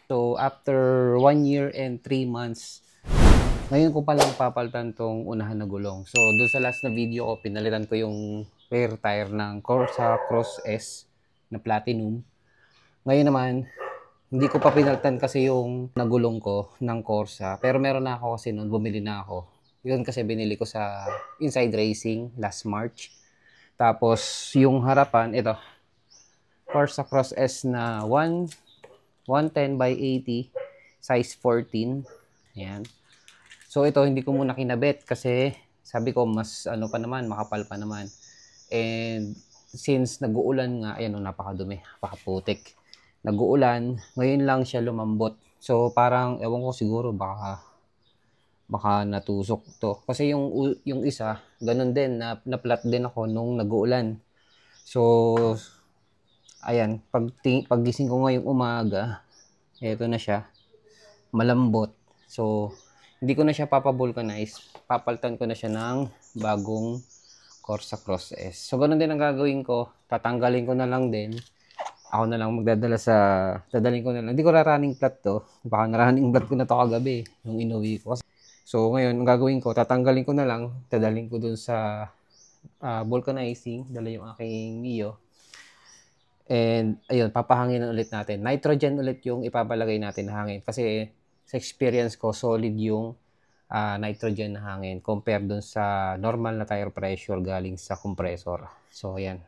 So, after 1 year and 3 months, ngayon ko palang papalitan tong unahan na gulong. So, doon sa last na video ko, pinalitan ko yung rear tire ng Corsa Cross S na Platinum. Ngayon naman, hindi ko pa pinalitan kasi yung nagulong ko ng Corsa. Pero meron na ako kasi noon, bumili na ako. Yun kasi binili ko sa Inside Racing last March. Tapos, yung harapan, ito, Corsa Cross S na 110 by 80, size 14. Ayan. So ito hindi ko muna kinabit kasi sabi ko mas ano pa naman, makapal pa naman. And since nag-uulan nga, ayan, napakadumi, napakaputik. Nag-uulan, ngayon lang siya lumambot. So parang ewan ko, siguro baka natusok to. Kasi yung isa, ganun din, na flat din ako nung nag-uulan. So ayan, paggising ko ngayong umaga, eto na siya, malambot. So hindi ko na siya papavulcanize. Papalitan ko na siya ng bagong Corsa Cross S. So, ganun din ang gagawin ko. Tatanggalin ko na lang din. Ako na lang dadalhin ko na lang. Hindi ko running flat to. Baka na-running flat ko na to kagabi, yung inuwi ko. So, ngayon, ang gagawin ko, tatanggalin ko na lang. Dadalhin ko dun sa vulcanizing. Dala yung aking Mio. And, ayun, papahanginan ulit natin. Nitrogen ulit yung ipapalagay natin na hangin. Kasi, sa experience ko, solid yung nitrogen na hangin compare dun sa normal na tire pressure galing sa compressor. So, ayan.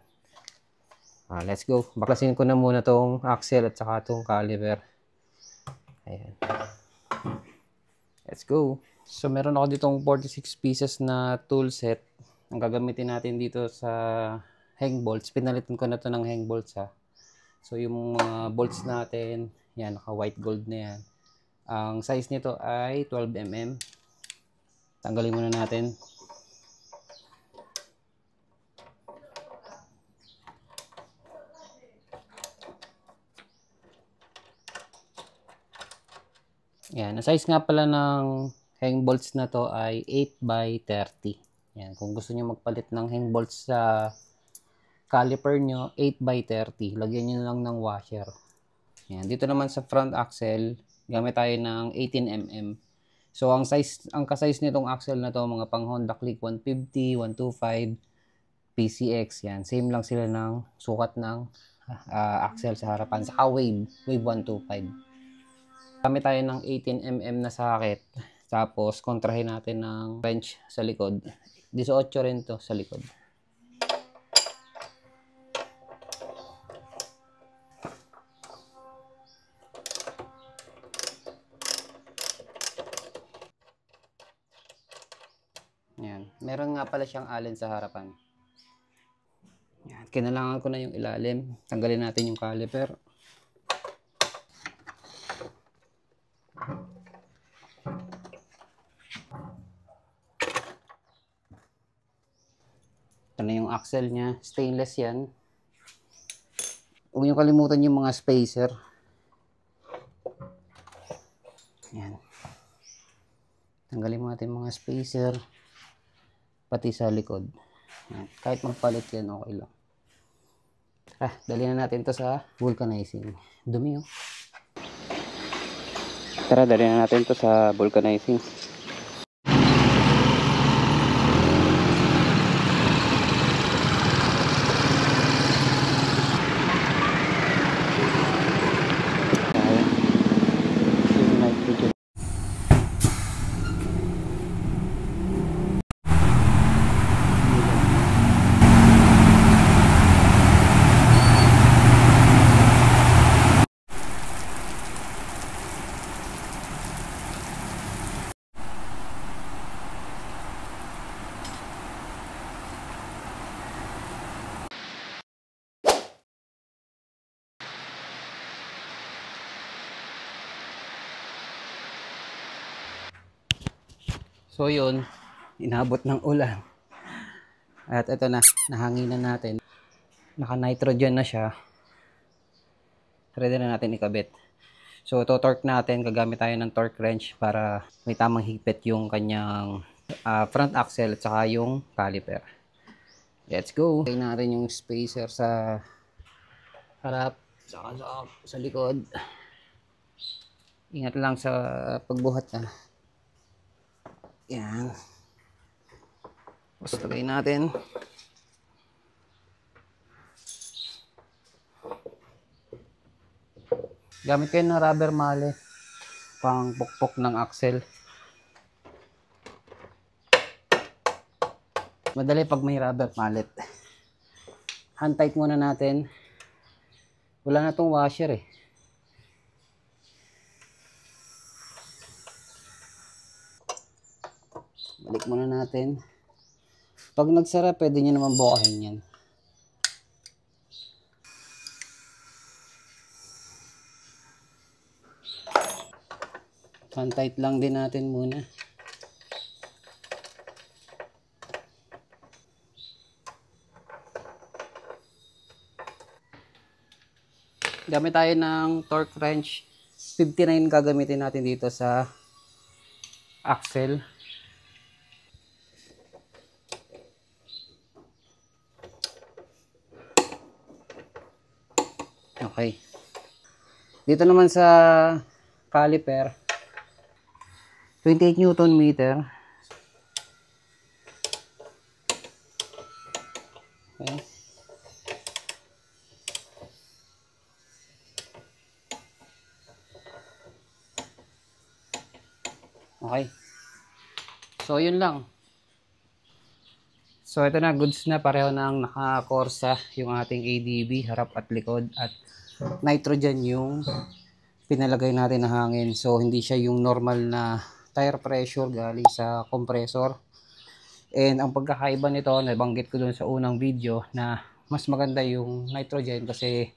Let's go. Baklasin ko na muna tong axle at saka tong caliper. Ayan. Let's go. So, meron ako ditong 46 pieces na tool set. Ang gagamitin natin dito sa hang bolts. Pinalitan ko na to ng hang bolts ha. So, yung mga bolts natin, yan, naka white gold na yan. Ang size nito ay 12mm. Tanggalin muna natin. Yan. Ang size nga pala ng hang bolts na to ay 8 by 30. Yan. Kung gusto niyo magpalit ng hang bolts sa caliper nyo, 8 by 30. Lagyan nyo lang ng washer. Yan. Dito naman sa front axle, gamit tayo ng 18mm. So, ang ka-size nitong axle na to, mga pang Honda Click 150, 125, PCX, yan. Same lang sila ng sukat ng axle sa harapan. Saka wave 125. Gamit tayo ng 18mm na socket. Tapos, kontrahin natin ng wrench sa likod. 18 rin to sa likod. Yan. Meron nga pala siyang allen sa harapan. Yan. Kinalangan ko na yung ilalim. Tanggalin natin yung caliper. Ito na yung axle niya. Stainless yan. Huwag niyo kalimutan yung mga spacer. Yan. Tanggalin mo natin mga spacer. Pati sa likod. Yan. Kahit magpalit yan, okay lang. Dali na natin to sa vulcanizing. Dumi oh. Tara, dali na natin to sa vulcanizing. So yun, inabot ng ulan. At ito na, nahanginan natin. Naka-nitrogen na siya. Ready na natin ikabit. So to-torque natin, gagamit tayo ng torque wrench para may tamang higpit yung kanyang front axle at saka yung caliper. Let's go! Tayo natin yung spacer sa harap, saka sa likod. Ingat lang sa pagbuhat na. Yan. Tapos lagay natin. Gamit kayo ng rubber mallet pang pukpok ng axle. Madali pag may rubber mallet. Hand tight muna natin. Wala na tong washer eh. Balik muna natin. Pag nagsara, pwede nyo naman bukahin yan. Hand tight lang din natin muna. Gamit tayo ng torque wrench. 59 gagamitin natin dito sa axle. Okay. Dito naman sa caliper, 28 Newton meter. Okay. Okay. So, yun lang. So, ito na. Goods na. Pareho na ang naka-Corsa yung ating ADB, harap at likod. At nitrogen yung pinalagay natin na hangin. So, hindi siya yung normal na tire pressure galing sa compressor. And ang pagkakaiba nito, nabanggit ko dun sa unang video na mas maganda yung nitrogen kasi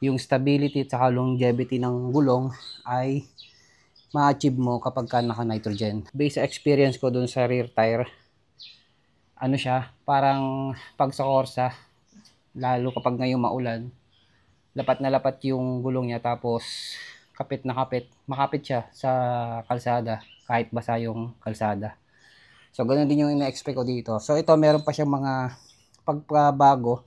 yung stability at saka longevity ng gulong ay ma-achieve mo kapag ka naka-nitrogen. Based sa experience ko dun sa rear tire, ano siya, parang pag sa Corsa, lalo kapag ngayong maulan, lapat na lapat yung gulong niya tapos kapit na kapit, makapit siya sa kalsada kahit basa yung kalsada. So, ganun din yung ina-expect ko dito. So, ito meron pa siyang mga pagbabago.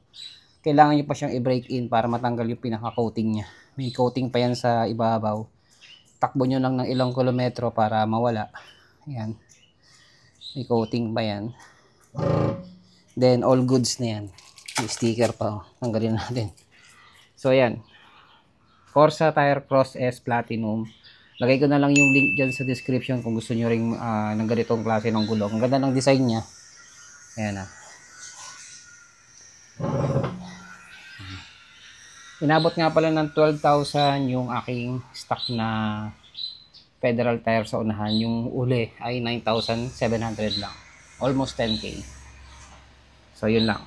Kailangan nyo pa siyang i-break in para matanggal yung pinaka-coating niya. May coating pa yan sa ibabaw. Takbo nyo lang ng ilang kilometro para mawala. Ayan. May coating pa yan. Then, all goods na yan. May sticker pa. Tanggalin natin. So, ayan. Corsa Tire Cross S Platinum. Lagay ko na lang yung link dyan sa description kung gusto nyo rin ng ganitong klase ng gulong. Ang ganda ng design niya. Ayan na. Inabot nga pala ng 12,000 yung aking stock na Federal tire sa unahan. Yung uli ay 9,700 lang. Almost 10K. So, yun lang.